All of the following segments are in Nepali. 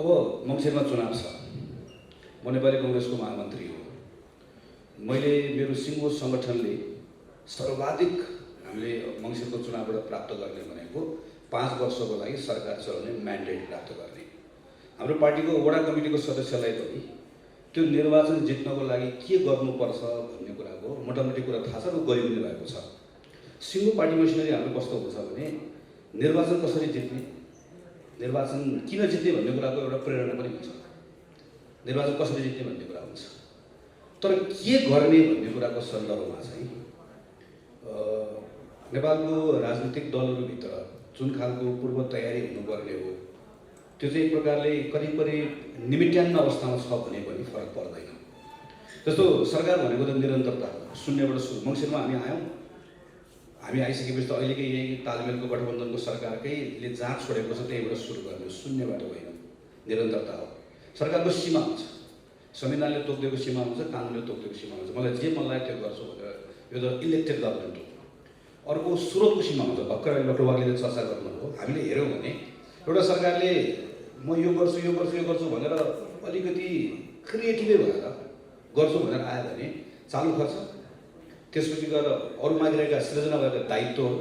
अब मङ्सिरमा चुनाव छ। म नेपाली कांग्रेसको महामन्त्री हो। मैले मेरो सिङ्गो संगठनले सर्वाधिक हामीले मङ्सिरको चुनावबाट प्राप्त गर्ने भनेको 5 वर्षको लागि सरकार चलाउने म्यान्डेट प्राप्त गर्ने। हाम्रो पार्टीको वडा कमिटीको सदस्यलाई पनि त्यो निर्वाचन जित्नको लागि के गर्नुपर्छ भन्ने कुराको मोटामोटी कुरा थाहा छ र गरि पनि रहेको छ। सिङ्गो पार्टी मसिनरी हाम्रो कस्तो हुन्छ भने निर्वाचन कसरी जित्ने, निर्वाचन किन जित्ने भन्ने कुराको एउटा प्रेरणा पनि हुन्छ। निर्वाचन कसरी जित्ने भन्ने कुरा हुन्छ, तर के गर्ने भन्ने कुराको सन्दर्भमा चाहिँ नेपालको राजनीतिक दलहरूभित्र जुन खालको पूर्व तयारी हुनुपर्ने हो त्यो चाहिँ एक प्रकारले करिब करिब निमित्यान्न अवस्थामा छ भने पनि फरक पर्दैन। जस्तो सरकार भनेको त निरन्तरता हो, शून्यबाट सुरु। मङ्सिरमा हामी आयौँ, हामी आइसकेपछि त अहिलेकै यही तालमेलको गठबन्धनको सरकारकैले जहाँ छोडेको छ त्यहीबाट सुरु गर्ने, शून्यबाट होइन, निरन्तरता हो। सरकारको सीमा हुन्छ, संविधानले तोकिदिएको सीमा हुन्छ, कानुनले तोकिदिएको सीमा हुन्छ। मलाई जे मन लाग्यो त्यो गर्छु भनेर, यो त इलेक्टेड गभर्मेन्ट हो। अर्को स्रोतको सीमा हुन्छ। भर्खर डाक्टर वाग्लेले चर्चा गर्नुभयो। हामीले हेऱ्यौँ भने एउटा सरकारले म यो गर्छु भनेर अलिकति क्रिएटिभै भएर गर्छु भनेर आयो भने चालु खर्च, त्यसपछि गएर अरू बाँकी रहेका सृजना भएका दायित्वहरू,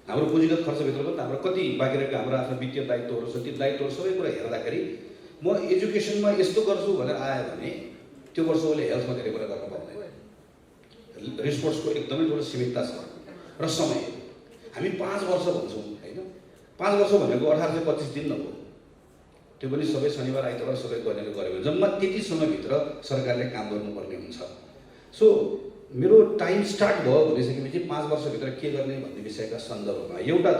हाम्रो पुँजीगत खर्चभित्र पनि हाम्रो कति बाँकी रहेका हाम्रो आफ्नो वित्तीय दायित्वहरू छ, ती दायित्वहरू सबै कुरा हेर्दाखेरि म एजुकेसनमा यस्तो गर्छु भनेर आयो भने त्यो वर्ष उसले हेल्थमा धेरै कुरा गर्न पाउँदैन। रिसोर्सको एकदमै ठुलो सीमितता छ र समय। हामी 5 वर्ष भन्छौँ होइन, 5 वर्ष भनेको 1825 दिन नहो, त्यो पनि सबै शनिबार आइतबार सबै गरेर गऱ्यो भने जम्मा त्यति समयभित्र सरकारले काम गर्नुपर्ने हुन्छ। सो मेरो टाइम स्टार्ट भयो भनिसकेपछि 5 वर्षभित्र के गर्ने भन्ने विषयका सन्दर्भमा एउटा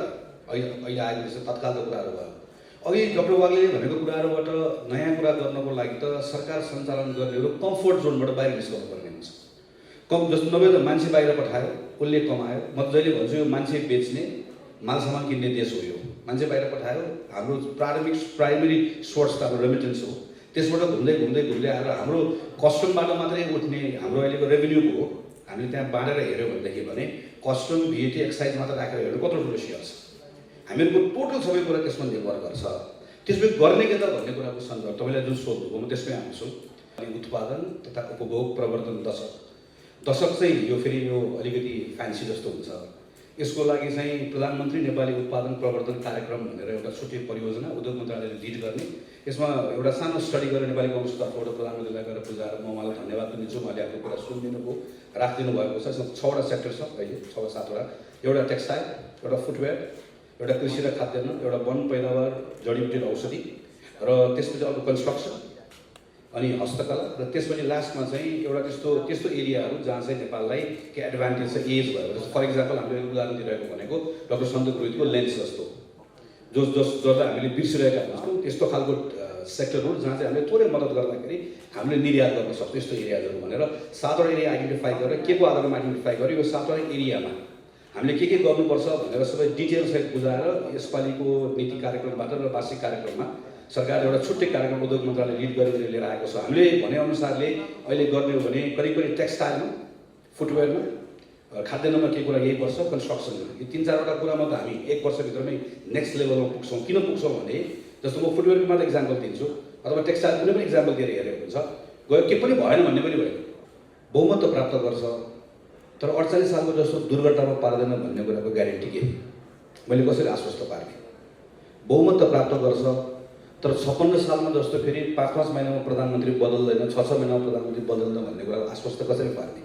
अहिले आएको विषय तत्कालको कुराहरू भयो। अघि डाक्टर वाग्लेले भनेको कुराहरूबाट नयाँ कुरा गर्नको लागि त सरकार सञ्चालन गर्नेहरू कम्फोर्ट जोनबाट बाहिर निस्कनु पर्ने हुन्छ। जस्तो नभए त मान्छे बाहिर पठायो, उसले कमायो। म जहिले भन्छु यो मान्छे बेच्ने माल सामान किन्ने देश हो। यो मान्छे बाहिर पठायो, हाम्रो प्राइमेरी सोर्स त हाम्रो रेमिटेन्स हो। त्यसबाट घुम्दै आएर हाम्रो कस्टमबाट मात्रै उठ्ने हाम्रो अहिलेको रेभेन्यूको हामीले त्यहाँ बाँडेर हेऱ्यौँ भनेदेखि भने कस्टम, VAT, एक्साइज मात्र राखेर हेर्नु कत्रो ठुलो सेयर छ। हामीहरूको टोटल सबै कुरा त्यसमा निर्भर गर्छ। त्यसपछि गर्ने के त भन्ने कुराको सन्दर्भ तपाईँलाई जुन सोध्नुभयो म त्यसमै आउँछु। उत्पादन तथा उपभोग प्रवर्धन दशक चाहिँ यो फेरि यो अलिकति फ्यान्सी जस्तो हुन्छ। यसको लागि चाहिँ प्रधानमन्त्री नेपाली उत्पादन प्रवर्धन कार्यक्रम भनेर एउटा छुट्टै परियोजना उद्योग मन्त्रालयले लिड गर्ने। यसमा एउटा सानो स्टडी गरेर नेपाली कांग्रेसको तर्फबाट प्रधानमन्त्रीलाई गएर बुझाएर म उहाँलाई धन्यवाद पनि दिन्छु। उहाँले आफ्नो कुरा सुनिदिनु भयो, राखिदिनु भएको छ। यसमा 6वटा सेक्टर छ अहिले, 6 वा 7वटा। एउटा टेक्सटाइल, एउटा फुटवेयर, एउटा कृषि र खाद्यान्न, एउटा वन पैदावार, जडीबुटी र औषधि, र त्यसपछि अर्को कन्स्ट्रक्सन अनि हस्तकला, र त्यसपछि लास्टमा चाहिँ एउटा त्यस्तो एरियाहरू जहाँ चाहिँ नेपाललाई के एडभान्टेज छ एज भयो। जस्तो फर इक्जाम्पल हामीले उदाहरण दिइरहेको भनेको डाक्टर सन्दीप पुरोहितको लेन्स जस्तो जसलाई हामीले बिर्सिरहेका हुन्छौँ त्यस्तो खालको सेक्टरहरू जहाँ चाहिँ हामीले थोरै मद्दत गर्दाखेरि हामीले निर्यात गर्न सक्छौँ यस्तो एरियाजहरू भनेर 7वटा एरिया आइडेन्टिफाई गरेर के को आधारमा आइडेन्टिफाई गर्यो यो 7वटा एरियामा हामीले के गर्नुपर्छ भनेर सबै डिटेलसहित बुझाएर यसपालिको नीति कार्यक्रमबाट र वार्षिक कार्यक्रममा सरकारले एउटा छुट्टै कार्यक्रम उद्योग मन्त्रालय लिड गरेर लिएर आएको छ। हामीले भनेअनुसारले अहिले गर्ने हो भने करिब टेक्सटाइलमा, फुटवेयरमा, खाद्यान्नमा के कुरा यही वर्ष, कन्स्ट्रक्सनमा यो 3-4वटा कुरामा त हामी 1 वर्षभित्रमै नेक्स्ट लेभलमा पुग्छौँ। किन पुग्छौँ भने जस्तो म फुटवेयरको मात्र इक्जाम्पल दिन्छु अथवा टेक्सटाइल कुनै पनि इक्जाम्पल दिएर हेरेको हुन्छ, गयो के पनि भएन भन्ने पनि भएन, बहुमत त प्राप्त गर्छ तर 48 सालको जस्तो दुर्घटनामा पार्दैन भन्ने कुराको ग्यारेन्टी के? मैले कसरी आश्वस्त पार्ने? बहुमत त प्राप्त गर्छ तर 56 सालमा जस्तो फेरि 5-5 महिनामा प्रधानमन्त्री बदल्दैन, 6-6 महिनामा प्रधानमन्त्री बदल्दैन भन्ने कुरा आश्वस्त कसरी पार्ने?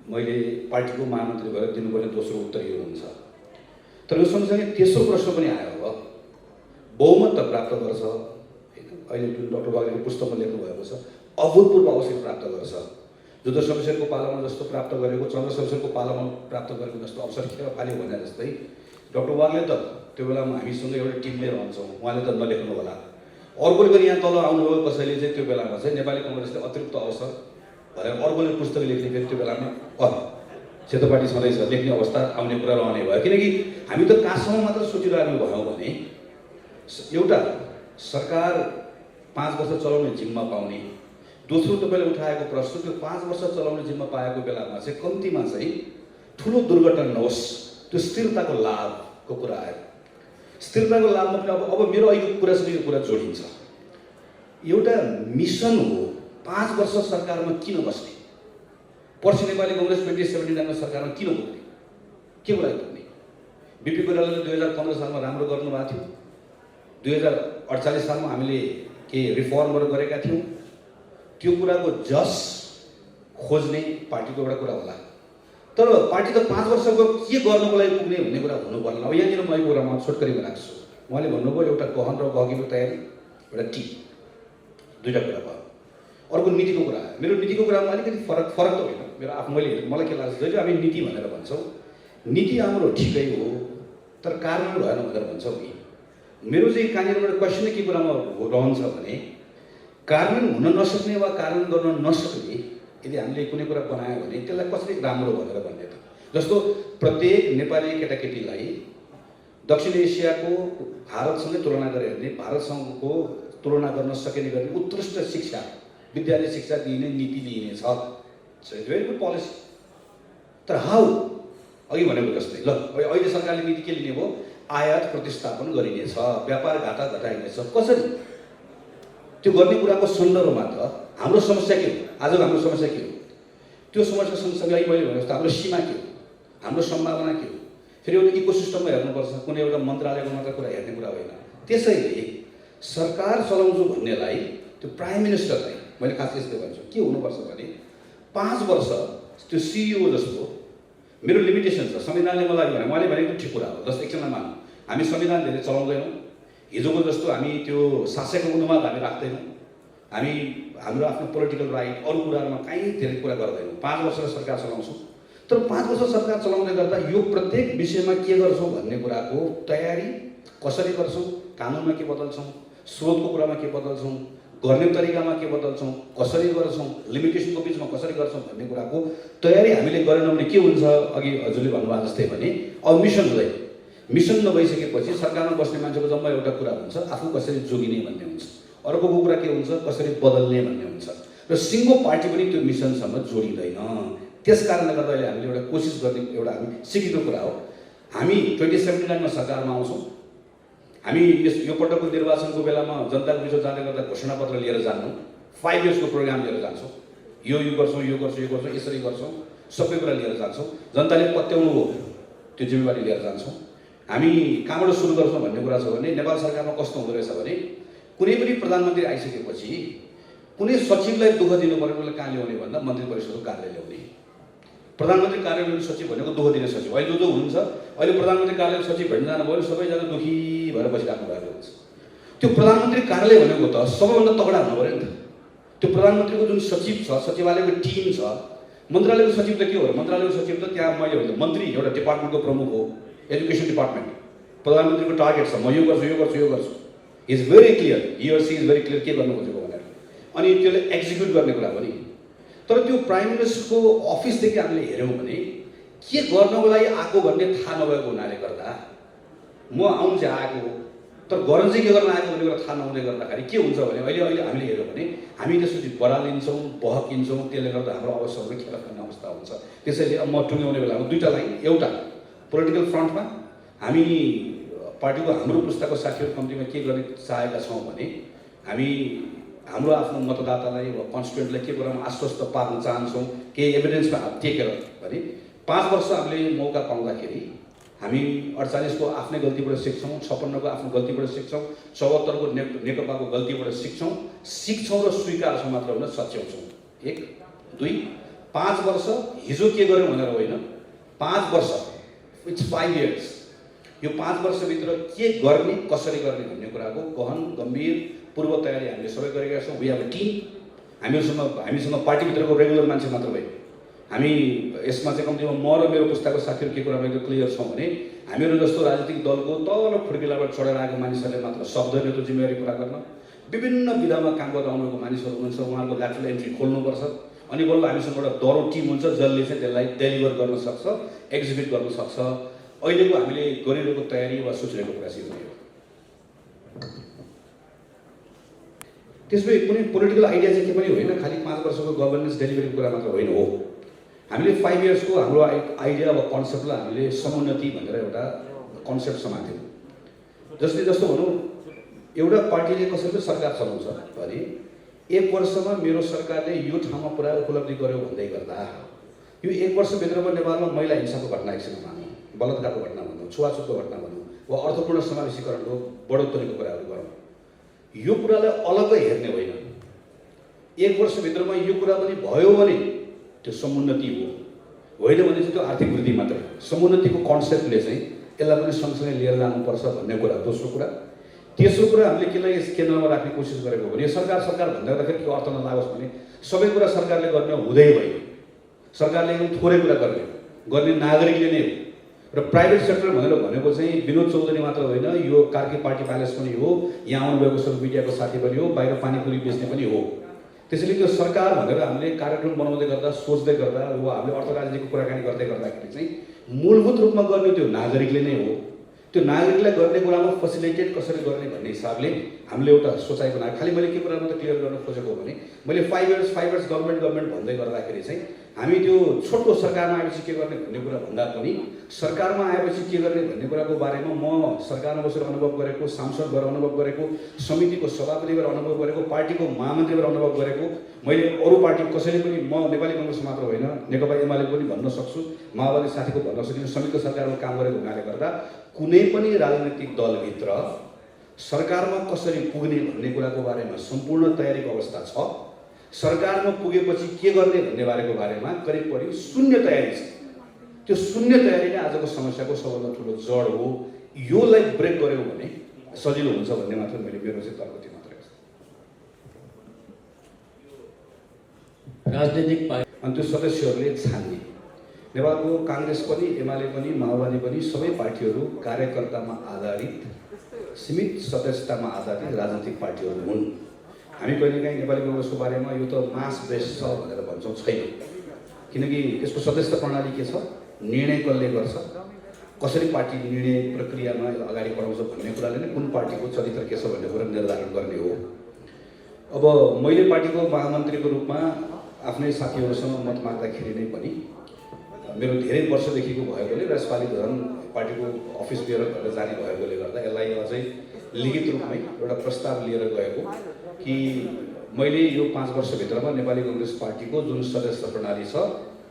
मैले पार्टीको महामन्त्री भएर दिनुपर्ने दोस्रो उत्तर यो हुन्छ। तर यो सँगसँगै तेस्रो प्रश्न पनि आयो। अब बहुमत त प्राप्त गर्छ होइन, अहिले जुन डाक्टर वाग्लेले पुस्तकमा लेख्नु भएको छ अभूतपूर्व अवसर प्राप्त गर्छ। जुद्ध शमशेरको पालामा जस्तो प्राप्त गरेको, चन्द्र शमशेरको पालामा प्राप्त गरेको जस्तो अवसर खेर फाल्यो भने जस्तै डाक्टर वाग्ले त त्यो बेलामा हामीसँग एउटा टिमले रहन्छौँ, उहाँले त नलेख्नु होला। अर्कोले पनि यहाँ तल आउनुभयो कसैले चाहिँ त्यो बेलामा चाहिँ नेपाली कांग्रेसले अतिरिक्त अवसर भनेर अर्कोले पुस्तक लेख्ने फेरि त्यो बेलामा सेतो पार्टी छँदैछ लेख्ने अवस्था आउने कुरा रहने भयो। किनकि हामी त कहाँसम्म मात्र सोचिरहेको भयौँ भने एउटा सरकार 5 वर्ष चलाउने जिम्मा पाउने, दोस्रो तपाईँले उठाएको प्रश्न त्यो 5 वर्ष चलाउने जिम्मा पाएको बेलामा चाहिँ कम्तीमा चाहिँ ठुलो दुर्घटना नहोस्, त्यो स्थिरताको लाभको कुरा आयो। स्थिरताको लाभमा पनि अब मेरो अहिलेको कुरासँग यो कुरा जोडिन्छ। एउटा मिसन हो। 5 वर्ष सरकारमा किन बस्ने? पर्सि नेपाली कङ्ग्रेस 2079 सरकारमा किन पुग्ने? के कुरा पुग्ने? बिपी कोइरालाले 2015 सालमा राम्रो गर्नुभएको थियो। 2048 सालमा हामीले के रिफर्महरू गरेका थियौँ। त्यो कुराको जस खोज्ने पार्टीको एउटा कुरा होला। तर पार्टी त 5 वर्षको के गर्नको लागि पुग्ने भन्ने कुरा हुनु पर्ला। अब यहाँनिर मैले कुरामा छोटकरीमा राख्छु। उहाँले भन्नुभयो एउटा गहन र गहकीको तयारी, एउटा टी, दुईटा कुरा भयो। अर्को नीतिको कुरा आयो। मेरो नीतिको कुरामा अलिकति फरक त होइन। मेरो आफ्नो मलाई के लाग्छ, जहिले हामी नीति भनेर भन्छौँ, नीति हाम्रो ठिकै हो तर कार्यान्वयन भएन भनेर भन्छौँ नि। मेरो चाहिँ कहाँनिरबाट क्वेसन के कुरामा रहन्छ भने कार्यान्वयन हुन नसक्ने वा कार्यान्वयन गर्न नसक्ने यदि हामीले कुनै कुरा बनायो भने त्यसलाई कसरी राम्रो भनेर भन्ने त। जस्तो प्रत्येक नेपाली केटाकेटीलाई दक्षिण एसियाको भारतसँगै तुलना गरेर भने भारतसँगको तुलना गर्न सकिने गर्ने उत्कृष्ट शिक्षा, विद्यालय शिक्षा दिइने नीति लिइनेछ। Very good policy. तर हाउ? अघि भनेको जस्तै ल अहिले सरकारले नीति के लिने भयो? आयात प्रतिस्थापन गरिनेछ, व्यापार घाटा घटाइनेछ। कसरी? त्यो गर्ने कुराको सन्दर्भमा त हाम्रो समस्या के हो? आजको हाम्रो समस्या के हो? त्यो समस्या सँगसँगै मैले भने जस्तो हाम्रो सीमा के हो? हाम्रो सम्भावना के हो? फेरि एउटा इकोसिस्टममा हेर्नुपर्छ। कुनै एउटा मन्त्रालयको मात्र कुरा हेर्ने कुरा होइन। त्यसैले सरकार चलाउँछु भन्नेलाई त्यो प्राइम मिनिस्टरलाई मैले खास यस्तो भन्छु के हुनुपर्छ भने 5 वर्ष त्यो सिइओ जस्तो मेरो लिमिटेसन छ। संविधानले मलाई भने मैले भनेको ठिक कुरा हो। जस्तो एकछिनमा मानौँ हामी संविधान धेरै चलाउँदैनौँ। हिजोको जस्तो हामी त्यो शासकको अनुवाद हामी राख्दैनौँ। हामी हाम्रो आफ्नो पोलिटिकल राइट अरू कुराहरूमा कहीँ धेरै कुरा गर्दैनौँ। 5 वर्ष सरकार चलाउँछौँ। तर 5 वर्ष सरकार चलाउँदै गर्दा यो प्रत्येक विषयमा के गर्छौँ भन्ने कुराको तयारी कसरी गर्छौँ, कानुनमा के बदल्छौँ, स्रोतको कुरामा के बदल्छौँ, गर्ने तरिकामा के बदल्छौँ, कसरी गर्छौँ, लिमिटेसनको बिचमा कसरी गर्छौँ भन्ने कुराको तयारी हामीले गरेनौँ भने के हुन्छ? अघि हजुरले भन्नुभएको जस्तै भने अब मिसन हुँदैन। मिसन नभइसकेपछि सरकारमा बस्ने मान्छेको जम्मा एउटा कुरा हुन्छ, आफू कसरी जोगिने भन्ने हुन्छ। अर्कोको कुरा के हुन्छ? कसरी बदल्ने भन्ने हुन्छ। र सिङ्गो पार्टी पनि त्यो मिसनसँग जोडिँदैन। त्यस कारणले गर्दा अहिले हामीले एउटा कोसिस गर्ने एउटा हामी सिकेको कुरा हो। हामी 2079 सरकारमा आउँछौँ। हामी यो पटकको निर्वाचनको बेलामा जनताको बिचमा जाँदै गर्दा घोषणापत्र लिएर जान्नौँ। 5 इयर्सको प्रोग्राम लिएर जान्छौँ। यो गर्छौँ, यो गर्छौँ, यो गर्छौँ, यसरी गर्छौँ, सबै कुरा लिएर जान्छौँ। जनताले पत्याउनु हो त्यो जिम्मेवारी लिएर जान्छौँ। हामी कहाँबाट सुरु गर्छौँ भन्ने कुरा छ भने नेपाल सरकारमा कस्तो हुँदो रहेछ भने कुनै पनि प्रधानमन्त्री आइसकेपछि कुनै सचिवलाई दुःख दिनु पर्ने बेला कहाँ ल्याउने भन्दा मन्त्री परिषदको कार्यालय ल्याउने। प्रधानमन्त्री कार्यालय सचिव भनेको दुःख दिने सचिव। अहिले जो हुनुहुन्छ अहिले प्रधानमन्त्री कार्यालय सचिव भेट्न जानुभयो सबैजना दुःखी भएर बसिराख्नु भएको हुन्छ। त्यो प्रधानमन्त्री कार्यालय भनेको त सबैभन्दा तगडा हुनु पऱ्यो नि त। त्यो प्रधानमन्त्रीको जुन सचिव छ, सचिवालयको टिम छ, मन्त्रालयको सचिव त के हो? मन्त्रालयको सचिव त त्यहाँ मैले भन्दा मन्त्री एउटा डिपार्टमेन्टको प्रमुख हो, एजुकेसन डिपार्टमेन्ट। प्रधानमन्त्रीको टार्गेट छ, म यो गर्छु, यो गर्छु, यो गर्छु। Is very clear, he or she is very clear के गर्नु खोजेको भनेर। अनि त्यसले एक्जिक्युट गर्ने कुरा पनि। तर त्यो प्राइम मिनिस्टरको अफिसदेखि हामीले हेऱ्यौँ भने के गर्नको लागि आएको भन्ने थाहा नभएको हुनाले गर्दा म आउनु चाहिँ आएको हो तर गर्न चाहिँ के गर्न आएको भन्ने कुरा थाहा नहुँदै गर्दाखेरि के हुन्छ भने अहिले हामीले हेऱ्यौँ भने हामी त्यसपछि बरालिन्छौँ, बहकिन्छौँ। त्यसले गर्दा हाम्रो अवस्थाहरू खेर खाने अवस्था हुन्छ। त्यसैले अब म टुङ्ग्याउने बेलामा दुईवटा लाइन, एउटा पोलिटिकल फ्रन्टमा हामी पार्टीको हाम्रो पुस्ताको साथीहरू कम्तीमा के गर्ने चाहेका छौँ भने हामी हाम्रो आफ्नो मतदातालाई वा कन्स्टिट्युएन्टलाई के कुरामा आश्वस्त पार्न चाहन्छौँ, केही एभिडेन्समा टेकेर भने 5 वर्ष हामीले मौका पाउँदाखेरि हामी 48 को आफ्नै गल्तीबाट सिक्छौँ, 56 को आफ्नो गल्तीबाट सिक्छौँ, 74 को नेकपाको गल्तीबाट सिक्छौँ र स्वीकार्छौँ मात्र होइन, सच्याउँछौँ। 1 2 5 वर्ष हिजो के गर्यौँ भनेर होइन, 5 वर्ष इट्स 5 इयर्स। यो 5 वर्षभित्र के गर्ने, कसरी गर्ने भन्ने कुराको गहन गम्भीर पूर्व तयारी हामीले सबै गरेका छौँ। We have a team. हामीसँग पार्टीभित्रको रेगुलर मान्छे मात्र भयो। हामी यसमा चाहिँ कम्तीमा म र मेरो पुस्ताको साथीहरू के कुरामा एकदम क्लियर छौँ भने हामीहरू जस्तो राजनीतिक दलको तल खुड्किलाबाट चढेर आएको मानिसहरूले मात्र सक्दैन त्यो जिम्मेवारी पुरा गर्न। विभिन्न विधामा काम गरेर आउनुको मानिसहरू हुनुहुन्छ, उहाँहरूको ल्याटरल एन्ट्री खोल्नुपर्छ। अनि बल्ल हामीसँग एउटा दरो टिम हुन्छ जसले चाहिँ त्यसलाई डेलिभर गर्न सक्छ, एक्जिक्युट गर्न सक्छ। अहिलेको हामीले गरिरहेको तयारी वा सोचिरहेको कुरा चाहिँ हो। त्यसमै कुनै पोलिटिकल आइडिया चाहिँ के पनि होइन, खालि 5 वर्षको गभर्नेन्स डेलिभरीको कुरा मात्र होइन हो। हामीले 5 इयर्सको हाम्रो आइडिया वा कन्सेप्टलाई हामीले समुन्नति भनेर एउटा कन्सेप्ट समात्यौँ। जस्तो भनौँ एउटा पार्टीले कसैले सरकार चलाउँछ भने 1 वर्षमा मेरो सरकारले यो ठाउँमा पुरा उपलब्धि गर्यो भन्दै गर्दा यो 1 वर्षभित्रमा नेपालमा महिला हिंसाको घटना एकछिन मानौँ, बलात्कारको घटना भनौँ, छुवाछुतको घटना भनौँ वा अर्थपूर्ण समावेशीकरणको बढोत्तरीको कुराहरू गरौँ, यो कुरालाई अलग्गै हेर्ने होइन। 1 वर्षभित्रमा यो कुरा पनि भयो भने त्यो समुन्नति हो, होइन भने चाहिँ त्यो आर्थिक वृद्धि मात्रै हो। समुन्नतिको कन्सेप्टले चाहिँ यसलाई पनि सँगसँगै लिएर जानुपर्छ भन्ने कुरा दोस्रो कुरा। तेस्रो कुरा हामीले के लागि केन्द्रमा राख्ने कोसिस गरेको हो भने सरकार भन्दै गर्दाखेरि के अर्थ नलागोस् भने सबै कुरा सरकारले गर्ने हुँदै होइन। सरकारले एकदम थोरै कुरा गर्ने नागरिकले नै हो। र प्राइभेट सेक्टर भनेको चाहिँ विनोद चौधरी मात्र होइन, यो कार्की पार्टी प्यालेस पनि हो, यहाँ आउनुभएको सब मिडियाको साथी पनि हो, बाहिर पानीपुरी बेच्ने पनि हो। त्यसैले त्यो सरकार भनेर हामीले कार्यक्रम बनाउँदै गर्दा, सोच्दै गर्दा वा हामीले अर्थ राजनीतिको कुराकानी गर्दै गर्दाखेरि चाहिँ मूलभूत रूपमा गर्ने त्यो नागरिकले नै हो। त्यो नागरिकलाई गर्ने कुरामा फेसिलिटेट कसरी गर्ने भन्ने हिसाबले हामीले एउटा सोचाइ बनायो। खालि मैले के कुरा मात्रै क्लियर गर्न खोजेको हो भने मैले 5 इयर्स गभर्मेन्ट भन्दै गर्दाखेरि चाहिँ हामी त्यो छोटो सरकारमा आएपछि के गर्ने भन्ने कुरा भन्दा पनि सरकारमा आएपछि के गर्ने भन्ने कुराको बारेमा म सरकारमा बसेर अनुभव गरेको, सांसद भएर अनुभव गरेको, समितिको सभापति भएर अनुभव गरेको, पार्टीको महामन्त्री भएर अनुभव गरेको, मैले अरू पार्टी कसैले पनि म नेपाली कङ्ग्रेस मात्र होइन नेकपा एमाले पनि भन्न सक्छु, माओवादी साथीको भन्न सकिन्छ, संयुक्त सरकारमा काम गरेको हुनाले गर्दा कुनै पनि राजनैतिक दलभित्र सरकारमा कसरी पुग्ने भन्ने कुराको बारेमा सम्पूर्ण तयारीको अवस्था छ। सरकारमा पुगेपछि के गर्ने भन्ने बारेमा करिब 0 तयारी छ। त्यो 0 तयारी नै आजको समस्याको सबभन्दा ठुलो जड हो। योलाई ब्रेक गर्यो भने सजिलो हुन्छ भन्ने मात्र मेरो चाहिँ तर्क थियो मात्रै। राजनीतिक अनि त्यो सदस्यहरूले छान्ने नेपालको काङ्ग्रेस पनि, एमाले पनि, माओवादी पनि सबै पार्टीहरू कार्यकर्तामा आधारित, सीमित सदस्यतामा आधारित राजनीतिक पार्टीहरू हुन्। हामी कहिलेकाहीँ नेपाली काङ्ग्रेसको बारेमा यो त मास बेस छ भनेर भन्छौँ, छैन। किनकि त्यसको सदस्यता प्रणाली के छ, निर्णय कसले गर्छ, कसरी पार्टी निर्णय प्रक्रियामा अगाडि बढाउँछ भन्ने कुराले नै कुन पार्टीको चरित्र के छ भन्ने कुरा निर्धारण गर्ने हो। अब मैले पार्टीको महामन्त्रीको रूपमा आफ्नै साथीहरूसँग मत माग्दाखेरि नै पनि मेरो धेरै वर्षदेखिको भएकोले र यसपालि झन् पार्टीको अफिस लिएर घर जाने भएकोले गर्दा यसलाई अझै लिखित रूपमै एउटा प्रस्ताव लिएर गएको कि मैले यो 5 वर्षभित्रमा नेपाली काङ्ग्रेस पार्टीको जुन सदस्य प्रणाली छ,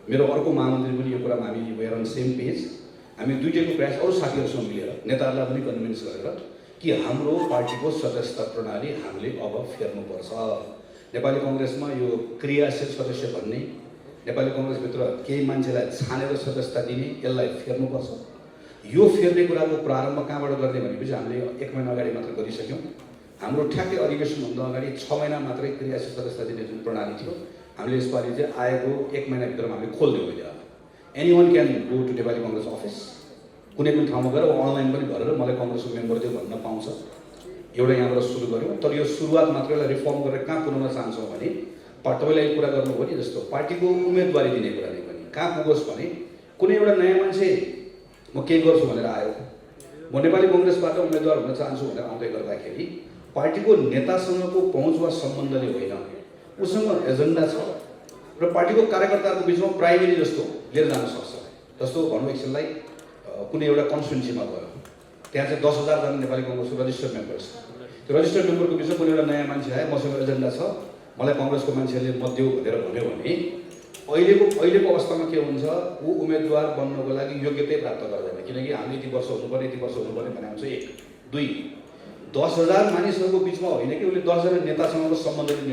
मेरो अर्को महामन्त्री पनि यो कुरामा हामी वेयर अन सेम पेज, हामी दुईटैको प्रयास अरू साथीहरूसँग मिलेर नेताहरूलाई पनि कन्भिन्स गरेर कि हाम्रो पार्टीको सदस्यता प्रणाली हामीले अब फेर्नुपर्छ। नेपाली काङ्ग्रेसमा यो क्रियाशील सदस्य भन्ने, नेपाली काङ्ग्रेसभित्र केही मान्छेलाई छानेर सदस्यता दिने, यसलाई फेर्नुपर्छ। यो फेर्ने कुराको प्रारम्भ कहाँबाट गर्ने भनेपछि हामीले 1 महिना अगाडि मात्र गरिसक्यौँ। हाम्रो ठ्याक्कै अधिवेशनभन्दा अगाडि 6 महिना मात्रै क्रियाशील सदस्यता दिने जुन प्रणाली थियो, हामीले यसपालि चाहिँ आएको 1 महिनाभित्रमा हामीले खोलिदियौँ। अहिले anyone can go to Nepali Congress office, कुनै पनि ठाउँमा गएर अनलाइन पनि गरेर मलाई काङ्ग्रेसको मेम्बर दियो भन्न पाउँछ। एउटा यहाँबाट सुरु गऱ्यौँ, तर यो सुरुवात मात्रैलाई रिफर्म गरेर कहाँ पुर्याउन चाहन्छौँ भने तपाईँले कुरा गर्नुभयो नि जस्तो पार्टीको उम्मेदवारी दिने कुरा नै पनि कहाँ पुगोस् भने कुनै एउटा नयाँ मान्छे म केही गर्छु भनेर आयो, म नेपाली काङ्ग्रेसबाट उम्मेदवार हुन चाहन्छु भनेर आउँदै गर्दाखेरि पार्टीको नेतासँगको पहुँच वा सम्बन्धले होइन, उसँग एजेन्डा छ र पार्टीको कार्यकर्ताहरूको बिचमा प्राइमेरी जस्तो लिएर जान सक्छ। जस्तो भनौँ एकछिनलाई कुनै एउटा कन्स्टिट्युन्सीमा गयो, त्यहाँ चाहिँ 10,000 जना नेपाली काङ्ग्रेसको रजिस्टर्ड मेम्बर छ। त्यो रजिस्टर्ड मेम्बरको बिचमा कुनै एउटा नयाँ मान्छे आयो, मसँग एजेन्डा छ, मलाई काङ्ग्रेसको मान्छेहरूले मत देऊ भनेर भन्यो भने अहिलेको अवस्थामा के हुन्छ, ऊ उम्मेदवार बन्नको लागि योग्यतै प्राप्त गर्दैन। किनकि हामी यति वर्ष हुनुपर्ने भने हुन्छ। 1 2 10,000 मानिसहरूको बिचमा होइन कि उसले 10 जना नेतासँगको सम्बन्धले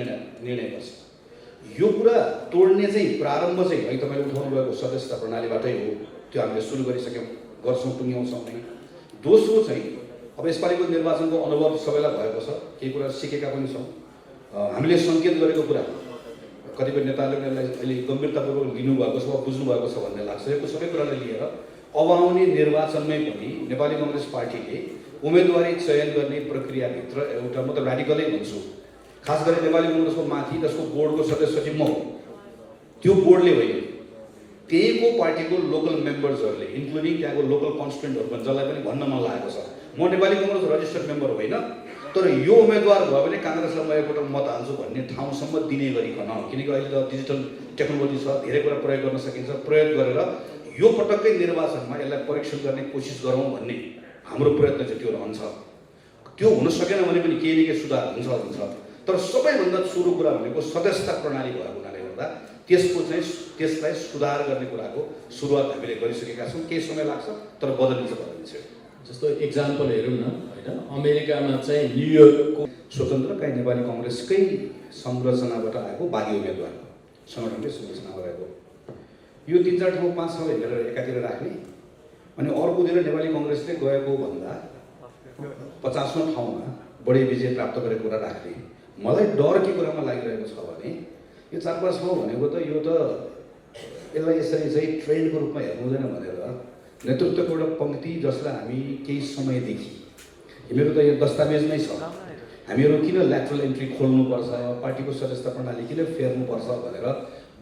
निर्णय गर्छ। यो कुरा तोड्ने चाहिँ प्रारम्भ चाहिँ है तपाईँले उठाउनु भएको सदस्यता प्रणालीबाटै हो। त्यो हामीले सुरु गरिसक्यौँ, गर्छौँ, टुङ्ग्याउँछौँ नै। दोस्रो चाहिँ अब यसपालिको निर्वाचनको अनुभव सबैलाई भएको छ, केही कुरा सिकेका पनि छौँ। हामीले सङ्केत गरेको कुरा कतिपय नेताहरूले यसलाई अहिले गम्भीरतापूर्वक लिनुभएको छ वा बुझ्नुभएको छ भन्ने लाग्छ। यो सबै कुरालाई लिएर अब आउने निर्वाचनमै पनि नेपाली काङ्ग्रेस पार्टीले उम्मेदवारी चयन गर्ने प्रक्रियाभित्र एउटा, म त र्याडिकलै भन्छु, खास गरी नेपाली काङ्ग्रेसको माथि जसको बोर्डको सदस्य चाहिँ म हो, त्यो बोर्डले होइन, त्यहीको पार्टीको लोकल मेम्बर्सहरूले इन्क्लुडिङ त्यहाँको लोकल कन्स्टिट्युन्टहरू जसलाई पनि भन्न मन लागेको छ म नेपाली काङ्ग्रेस रजिस्टर्ड मेम्बर होइन, तर यो उम्मेदवार भयो भने काङ्ग्रेसलाई म एकपल्ट मत हाल्छु भन्ने ठाउँसम्म दिने गरिकन। किनकि अहिले त डिजिटल टेक्नोलोजी छ, धेरै कुरा प्रयोग गर्न सकिन्छ। प्रयोग गरेर यो पटक्कै निर्वाचनमा यसलाई परीक्षण गर्ने कोसिस गरौँ भन्ने हाम्रो प्रयत्न चाहिँ त्यो रहन्छ। त्यो हुन सकेन भने पनि केही न केही सुधार हुन्छ। तर सबैभन्दा सुरु कुरा भनेको सदस्यता प्रणाली भएको हुनाले गर्दा त्यसलाई सुधार गर्ने कुराको सुरुवात हामीले गरिसकेका छौँ। केही समय लाग्छ तर बदलिन्छ। जस्तो इक्जाम्पल हेरौँ न होइन, अमेरिकामा चाहिँ न्युयोर्कको स्वतन्त्र कहीँ नेपाली कङ्ग्रेसकै संरचनाबाट आएको बागी उम्मेदवार सङ्गठनकै संरचनाबाट आएको यो 3-4 ठाउँ 5 ठाउँ हेरेर एकातिर राख्ने अनि अर्कोतिर नेपाली कङ्ग्रेसले गएको भन्दा 50औं ठाउँमा बढी विजय प्राप्त गरेको कुरा राख्ने। मलाई डर के कुरामा लागिरहेको छ भने यो 4-5 ठाउँ भनेको त यो त यसलाई यसरी चाहिँ ट्रेन्डको रूपमा हेर्नु हुँदैन भनेर नेतृत्वको एउटा पङ्क्ति जसलाई हामी केही समयदेखि हामीहरू त यो दस्तावेज नै छ, हामीहरू किन ल्याटरल एन्ट्री खोल्नुपर्छ, पार्टीको सदस्यता प्रणाली किन फेर्नुपर्छ भनेर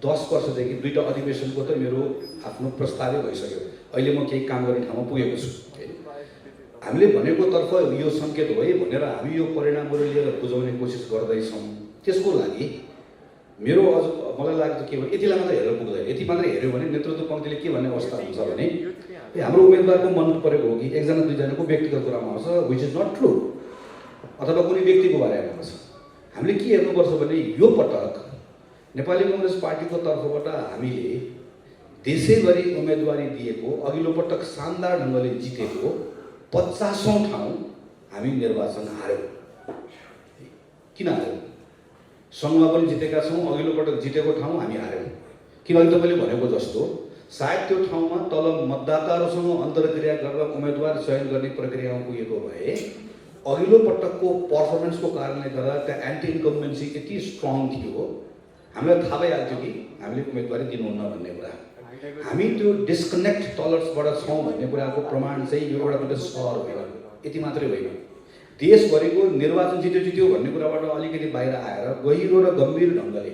10 वर्षदेखि 2टा अधिवेशनको त मेरो आफ्नो प्रस्तावै भइसक्यो। अहिले म केही काम गर्ने ठाउँमा पुगेको छु। हामीले भनेको तर्फ यो सङ्केत हो है भनेर हामी यो परिणामहरू लिएर बुझाउने कोसिस गर्दैछौँ। त्यसको लागि मेरो अझ मलाई लाग्छ के भने यतिलाई मात्रै हेरेर पुग्दैन। यति मात्रै हेऱ्यो भने नेतृत्व पङ्क्तिले के भन्ने अवस्था हुन्छ भने हाम्रो उम्मेदवारको मन परेको हो कि 1 जना 2 जनाको व्यक्तिगत कुरामा आउँछ, विच इज नट ट्रु, अथवा कुनै व्यक्तिको बारेमा आउँछ। हामीले के हेर्नुपर्छ भने यो पटक नेपाली कङ्ग्रेस पार्टीको तर्फबाट हामीले देशैभरि उम्मेदवारी दिएको अघिल्लो पटक शानदार ढङ्गले जितेको 50औं ठाउँ हामी निर्वाचन हार्यौँ। किन हार्यौँ? सङ्घमा पनि जितेका छौँ, अघिल्लो पटक जितेको ठाउँ हामी हार्यौँ। किनभने तपाईँले भनेको जस्तो सायद त्यो ठाउँमा तल मतदाताहरूसँग अन्तर्क्रिया गरेर उम्मेदवार चयन गर्ने प्रक्रियामा पुगेको भए अघिल्लो पटकको पर्फर्मेन्सको कारणले गर्दा त्यहाँ एन्टी इन्कम्बेन्सी यति स्ट्रङ थियो, हामीलाई थाहा भइहाल्थ्यो कि हामीले उम्मेदवारी दिनुहुन्न भन्ने कुरा। हामी त्यो डिस्कनेक्ट टलर्सबाट छौँ भन्ने कुराको प्रमाण चाहिँ यो एउटा मात्रै सहर होइन, यति मात्रै होइन। देशभरिको निर्वाचन जित्यो भन्ने कुराबाट अलिकति बाहिर आएर गहिरो र गम्भीर ढङ्गले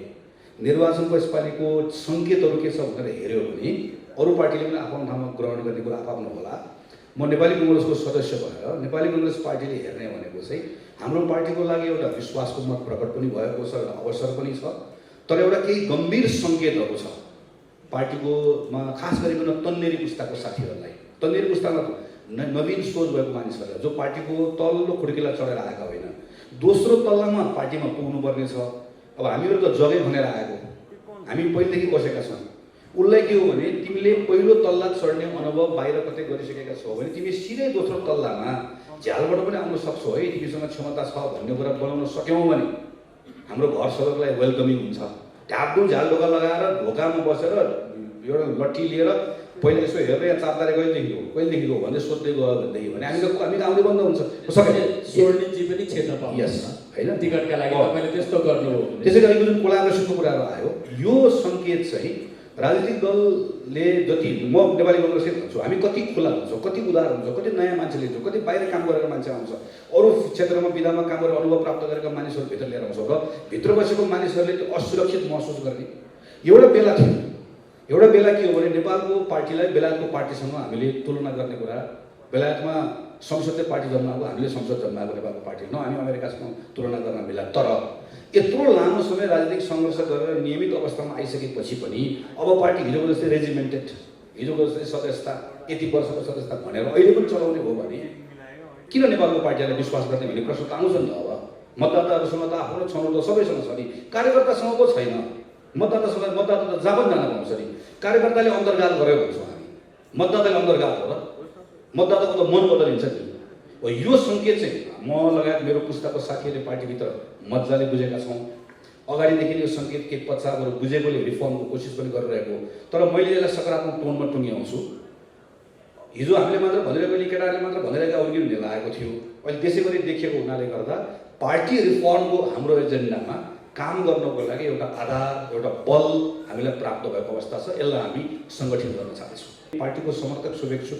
निर्वाचनको यसपालिको सङ्केतहरू के छ भनेर हेऱ्यो भने अरू पार्टीले पनि आफ्नो ठाउँमा ग्रहण गर्ने कुरा आफ्नो होला। म नेपाली कङ्ग्रेसको सदस्य भएर नेपाली कङ्ग्रेस पार्टीले हेर्ने भनेको चाहिँ हाम्रो पार्टीको लागि एउटा विश्वासको मत प्रकट पनि भएको छ, अवसर पनि छ, तर एउटा केही गम्भीर सङ्केतहरू छ पार्टीकोमा, खास गरिकन तन्नेरी पुस्ताको साथीहरूलाई, तन्नेरी पुस्तामा नवीन सोच भएको मानिसहरूलाई जो पार्टीको तल्लो खुड्किला चढेर आएका होइन, दोस्रो तल्लामा पार्टीमा पुग्नुपर्ने छ। अब हामीहरू त जगै भनेर आएको, हामी पहिलेदेखि बसेका छौँ। उसलाई के हो भने तिमीले पहिलो तल्ला चढ्ने अनुभव बाहिर कतै गरिसकेका छौ भने तिमी सिधै दोस्रो तल्लामा झ्यालबाट पनि आउन सक्छौ है, तिमीसँग क्षमता छ भन्ने कुरा बनाउन सक्यौँ भने हाम्रो घर सदरलाई वेलकमिङ हुन्छ। ढाक्दो झ्याल ढोका लगाएर ढोकामा बसेर एउटा लट्ठी लिएर पहिले यसो हेरेर यहाँ चापदारे कहिलेदेखि हो भन्दै सोध्दै गयो भनेदेखि भने हामी त आउँदै बन्द हुन्छ। स्वर्णिमजी पनि क्षेत्र पाउनुहुन्छ होइन, टिकटका लागि तपाईँले त्यस्तो गर्नु हो। त्यसै गरी जुन कोलाबोरेसनको कुराहरू आयो, यो सङ्केत चाहिँ राजनीतिक दलले जति, म नेपाली कङ्ग्रेसै भन्छु, हामी कति खुला हुन्छौँ, कति उदार हुन्छौँ, कति नयाँ मान्छे लिन्छौँ, कति बाहिर काम गरेर मान्छे आउँछ, अरू क्षेत्रमा विधामा काम गरेर अनुभव प्राप्त गरेका मानिसहरू भित्र लिएर आउँछौँ र भित्र बसेको मानिसहरूले त्यो असुरक्षित महसुस गर्ने एउटा बेला थियो। एउटा बेला के हो भने नेपालको पार्टीलाई बेलायतको पार्टीसँग हामीले तुलना गर्ने कुरा, बेलायतमा संसदीय पार्टी जन्माएको, हामीले संसद जन्माएको नेपालको पार्टी न, हामी अमेरिकासँग तुलना गर्न मिल्ला। तर यत्रो लामो समय राजनीतिक सङ्घर्ष गरेर नियमित अवस्थामा आइसकेपछि पनि अब पार्टी हिजोको जस्तै रेजिमेन्टेड, हिजोको जस्तै सदस्यता यति वर्षको सदस्यता भनेर अहिले पनि चलाउने हो भने किन नेपालको पार्टीलाई विश्वास गर्ने भन्ने प्रश्न त आउँछ नि त। अब मतदाताहरूसँग त आफ्नो छनौट त सबैसँग छ नि, कार्यकर्तासँग पो छैन। मतदातासँग मतदाता त जहाँ पनि जान पाउँछ नि, कार्यकर्ताले अन्तर्घात गर्यो भन्छौँ हामी, मतदाताले अन्तर्घात हो र, मतदाताको त मन बदलिन्छ नि। यो सङ्केत चाहिँ म लगायत मेरो पुस्ताको साथीहरूले पार्टीभित्र मजाले बुझेका छौँ। अगाडिदेखि यो सङ्केत के पछाडिबाट बुझेकोले रिफर्मको कोसिस पनि गरिरहेको, तर मैले यसलाई सकारात्मक टोनमा टुङ्ग्याउँछु। हिजो हामीले मात्र भनिरहेको केटाहरूले मात्र भनिरहेका अघि हुने लागेको थियो, अहिले देशैभरि देखिएको हुनाले गर्दा पार्टी रिफर्मको हाम्रो एजेन्डामा काम गर्नको लागि एउटा आधार, एउटा बल हामीलाई प्राप्त भएको अवस्था छ। यसलाई हामी सङ्गठित गर्न चाहन्छौँ। पार्टीको समर्थक शुभेच्छु,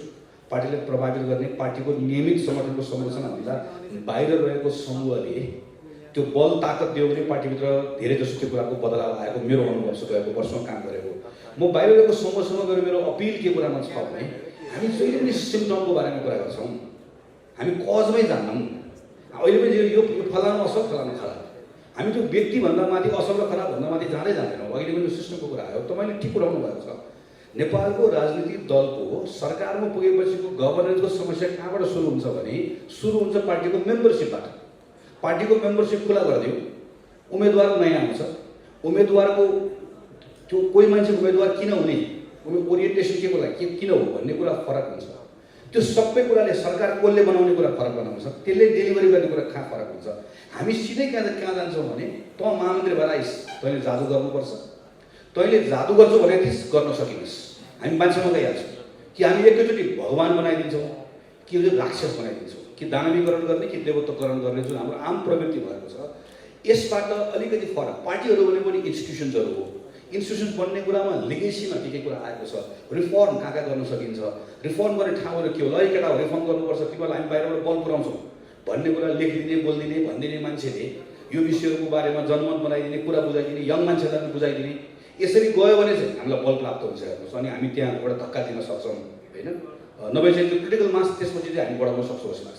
पार्टीले प्रभावित गर्ने, पार्टीको नियमित समर्थनको संरचना हुँदा बाहिर रहेको समूहले त्यो बल ताकत दियो भने पार्टीभित्र धेरै जसो त्यो कुराको बदलाव आएको मेरो अनुभव छ। गएको वर्षमा काम गरेको म बाहिर रहेको समूहसँग गएर मेरो अपिल के कुरामा छ भने हामी जहिले पनि सिम्टमको बारेमा कुरा गर्छौँ, हामी कजमै जान्दैनौँ। अहिले पनि यो फलानु असल फलानु खराब, हामी त्यो व्यक्तिभन्दा माथि असल र खराबभन्दा माथि जाँदै जाँदैनौँ। अहिले पनि सिस्टमको कुरा आयो, तपाईँले ठिक उठाउनु भएको छ। नेपालको राजनीतिक दलको सरकारमा पुगेपछिको गभर्नेन्सको समस्या कहाँबाट सुरु हुन्छ भने सुरु हुन्छ पार्टीको मेम्बरसिपबाट। पार्टीको मेम्बरसिप खुला गरिदियो, उम्मेदवार नयाँ आउँछ, उम्मेदवारको त्यो कोही मान्छे उम्मेदवार किन हुने, ओरिएन्टेसन के को लागि किन हो भन्ने कुरा फरक हुन्छ। त्यो सबै कुराले सरकार कसले बनाउने कुरा फरक बनाउँछ, त्यसले डेलिभरी गर्ने कुरा कहाँ फरक हुन्छ। हामी सिधै कहाँ जान्छौँ भने त महामन्त्री भएर आइस, तैँले जादु गर्नुपर्छ, तैँले जादु गर्छौ भने त्यस गर्न सकिनस्। हामी मान्छेमा गइहाल्छौँ कि हामी एकैचोटि भगवान बनाइदिन्छौँ कि राक्षस बनाइदिन्छौँ, कि दानवीकरण गर्ने कि देवत्वकरण गर्ने जुन हाम्रो आम प्रवृत्ति भएको छ। यसबाट अलिकति फरक पार्टीहरू भने पनि इन्स्टिट्युसन्सहरू हो। इन्स्टिट्युसन बन्ने कुरामा लिगेसीमा के कुरा आएको छ, रिफर्म कहाँ गर्न सकिन्छ, रिफर्म गर्ने ठाउँहरू के हो, ल केटा हो रिफर्म गर्नुपर्छ, तिमीलाई हामी बाहिरबाट बल पुऱ्याउँछौँ भन्ने कुरा लेखिदिने, बोलिदिने, भनिदिने मान्छेले यो विषयहरूको बारेमा जनमत बनाइदिने, कुरा बुझाइदिने, यङ मान्छेलाई पनि बुझाइदिने, यसरी गयो भने चाहिँ हामीलाई बल प्राप्त हुन्छ हेर्नुहोस्। अनि हामी त्यहाँ एउटा धक्का दिन सक्छौँ होइन, नभए चाहिँ त्यो क्रिटिकल मास त्यसपछि चाहिँ हामी बढाउन सक्छौँ जस्तो लाग्छ।